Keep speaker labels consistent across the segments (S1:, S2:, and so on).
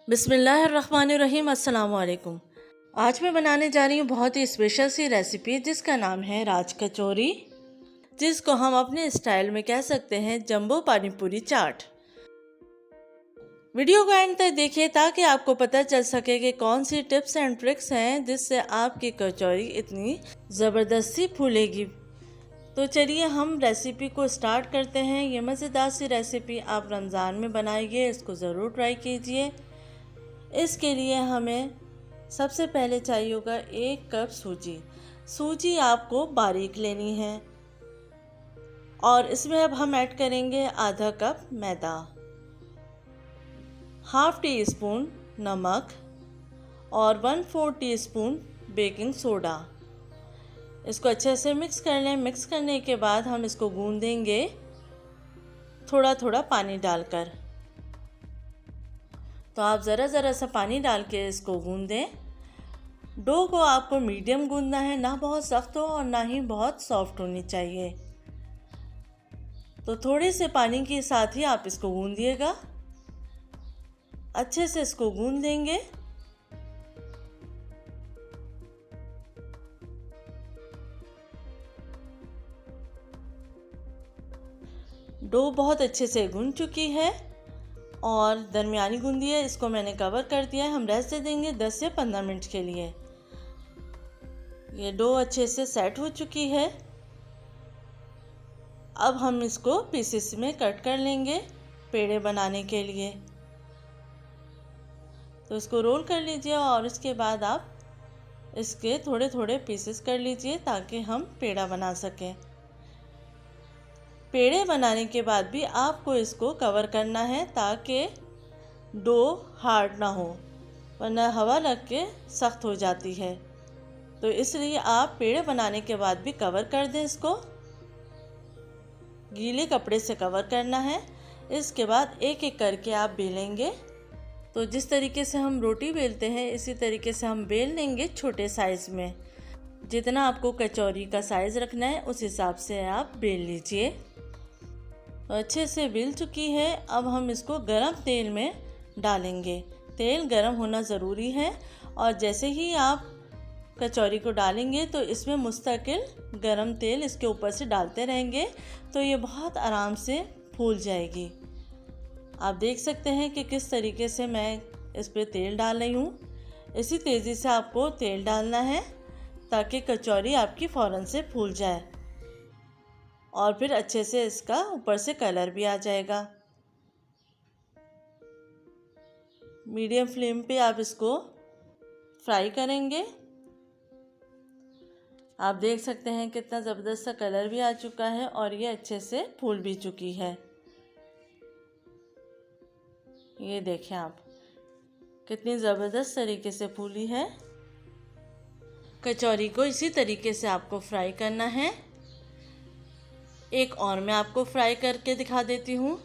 S1: बिस्मिल्लाहिर्रहमानिर्रहीम। अस्सलाम वालेकुम। आज मैं बनाने जा रही हूँ बहुत ही स्पेशल सी रेसिपी जिसका नाम है राज कचौरी, जिसको हम अपने स्टाइल में कह सकते हैं जंबो पानी पूरी चाट। वीडियो को एंड तक देखिए ताकि आपको पता चल सके कि कौन सी टिप्स एंड ट्रिक्स हैं जिससे आपकी कचौरी इतनी ज़बरदस्ती फूलेगी। तो चलिए हम रेसिपी को स्टार्ट करते हैं। ये मज़ेदार सी रेसिपी आप रमज़ान में बनाइए, इसको ज़रूर ट्राई कीजिए। इसके लिए हमें सबसे पहले चाहिए होगा 1 कप सूजी। सूजी आपको बारीक लेनी है और इसमें अब हम ऐड करेंगे आधा कप मैदा, हाफ टी स्पून नमक और 1/4 टीस्पून बेकिंग सोडा। इसको अच्छे से मिक्स कर लें। मिक्स करने के बाद हम इसको गूंदेंगे थोड़ा थोड़ा पानी डालकर। तो आप ज़रा सा पानी डाल के इसको गूंदें। डो को आपको मीडियम गूंदना है, ना बहुत सख्त हो और ना ही बहुत सॉफ्ट होनी चाहिए। तो थोड़े से पानी के साथ ही आप इसको गूंदिएगा। अच्छे से इसको गूंद देंगे। डो बहुत अच्छे से गूंद चुकी है और दरमियानी गूंदी है। इसको मैंने कवर कर दिया है। हम रेस्ट दे देंगे 10 से 15 मिनट के लिए। ये डो अच्छे से सेट हो चुकी है। अब हम इसको पीसेस में कट कर लेंगे पेड़े बनाने के लिए। तो इसको रोल कर लीजिए और इसके बाद आप इसके थोड़े थोड़े पीसेस कर लीजिए ताकि हम पेड़ा बना सकें। पेड़े बनाने के बाद भी आपको इसको कवर करना है ताकि डो हार्ड ना हो, वरना हवा लग के सख्त हो जाती है। तो इसलिए आप पेड़े बनाने के बाद भी कवर कर दें। इसको गीले कपड़े से कवर करना है। इसके बाद एक एक करके आप बेलेंगे। तो जिस तरीके से हम रोटी बेलते हैं इसी तरीके से हम बेल लेंगे छोटे साइज़ में। जितना आपको कचौरी का साइज़ रखना है उस हिसाब से आप बेल लीजिए। तो अच्छे से बेल चुकी है। अब हम इसको गरम तेल में डालेंगे। तेल गरम होना ज़रूरी है और जैसे ही आप कचौरी को डालेंगे तो इसमें मुस्तकिल गरम तेल इसके ऊपर से डालते रहेंगे तो ये बहुत आराम से फूल जाएगी। आप देख सकते हैं कि किस तरीके से मैं इस पर तेल डाल रही हूँ। इसी तेज़ी से आपको तेल डालना है ताकि कचौरी आपकी फ़ौरन से फूल जाए और फिर अच्छे से इसका ऊपर से कलर भी आ जाएगा। मीडियम फ्लेम पे आप इसको फ्राई करेंगे। आप देख सकते हैं कितना ज़बरदस्त सा कलर भी आ चुका है और ये अच्छे से फूल भी चुकी है। ये देखें आप कितनी ज़बरदस्त तरीके से फूली है। कचौरी को इसी तरीके से आपको फ्राई करना है। एक और मैं आपको फ्राई करके दिखा देती हूँ।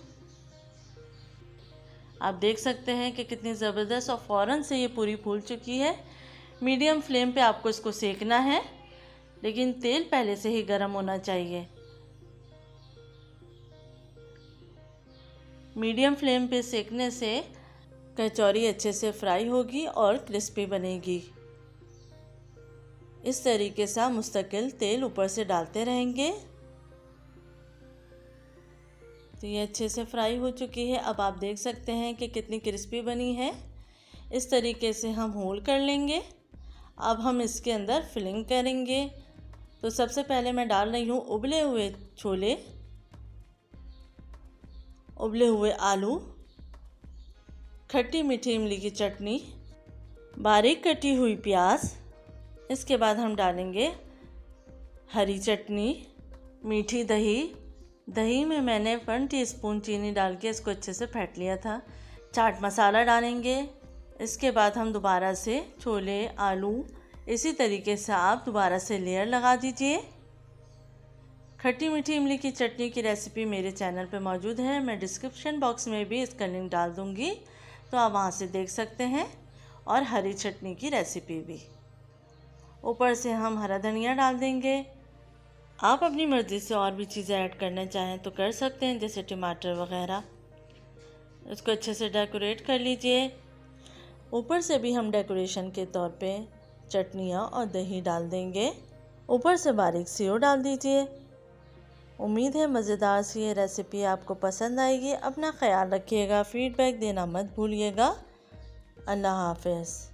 S1: आप देख सकते हैं कि कितनी ज़बरदस्त और फ़ौरन से ये पूरी फूल चुकी है। मीडियम फ्लेम पे आपको इसको सेकना है, लेकिन तेल पहले से ही गर्म होना चाहिए। मीडियम फ्लेम पे सेकने से कचौरी अच्छे से फ्राई होगी और क्रिस्पी बनेगी। इस तरीके से आप मुस्तकिल तेल ऊपर से डालते रहेंगे। तो ये अच्छे से फ्राई हो चुकी है। अब आप देख सकते हैं कि कितनी क्रिस्पी बनी है। इस तरीके से हम होल कर लेंगे। अब हम इसके अंदर फिलिंग करेंगे। तो सबसे पहले मैं डाल रही हूँ उबले हुए छोले, उबले हुए आलू, खट्टी मीठी इमली की चटनी, बारीक कटी हुई प्याज। इसके बाद हम डालेंगे हरी चटनी, मीठी दही। दही में मैंने 1 टीस्पून चीनी डाल के इसको अच्छे से फेंट लिया था। चाट मसाला डालेंगे। इसके बाद हम दोबारा से छोले, आलू इसी तरीके से आप दोबारा से लेयर लगा दीजिए। खट्टी मीठी इमली की चटनी की रेसिपी मेरे चैनल पे मौजूद है। मैं डिस्क्रिप्शन बॉक्स में भी इसका लिंक डाल दूँगी, तो आप वहाँ से देख सकते हैं। और हरी चटनी की रेसिपी भी। ऊपर से हम हरा धनिया डाल देंगे। आप अपनी मर्ज़ी से और भी चीज़ें ऐड करना चाहें तो कर सकते हैं, जैसे टमाटर वगैरह। इसको अच्छे से डेकोरेट कर लीजिए। ऊपर से भी हम डेकोरेशन के तौर पे चटनियाँ और दही डाल देंगे। ऊपर से बारीक सेव डाल दीजिए। उम्मीद है मज़ेदार सी ये रेसिपी आपको पसंद आएगी। अपना ख्याल रखिएगा, फीडबैक देना मत भूलिएगा। अल्लाह हाफ़िज़।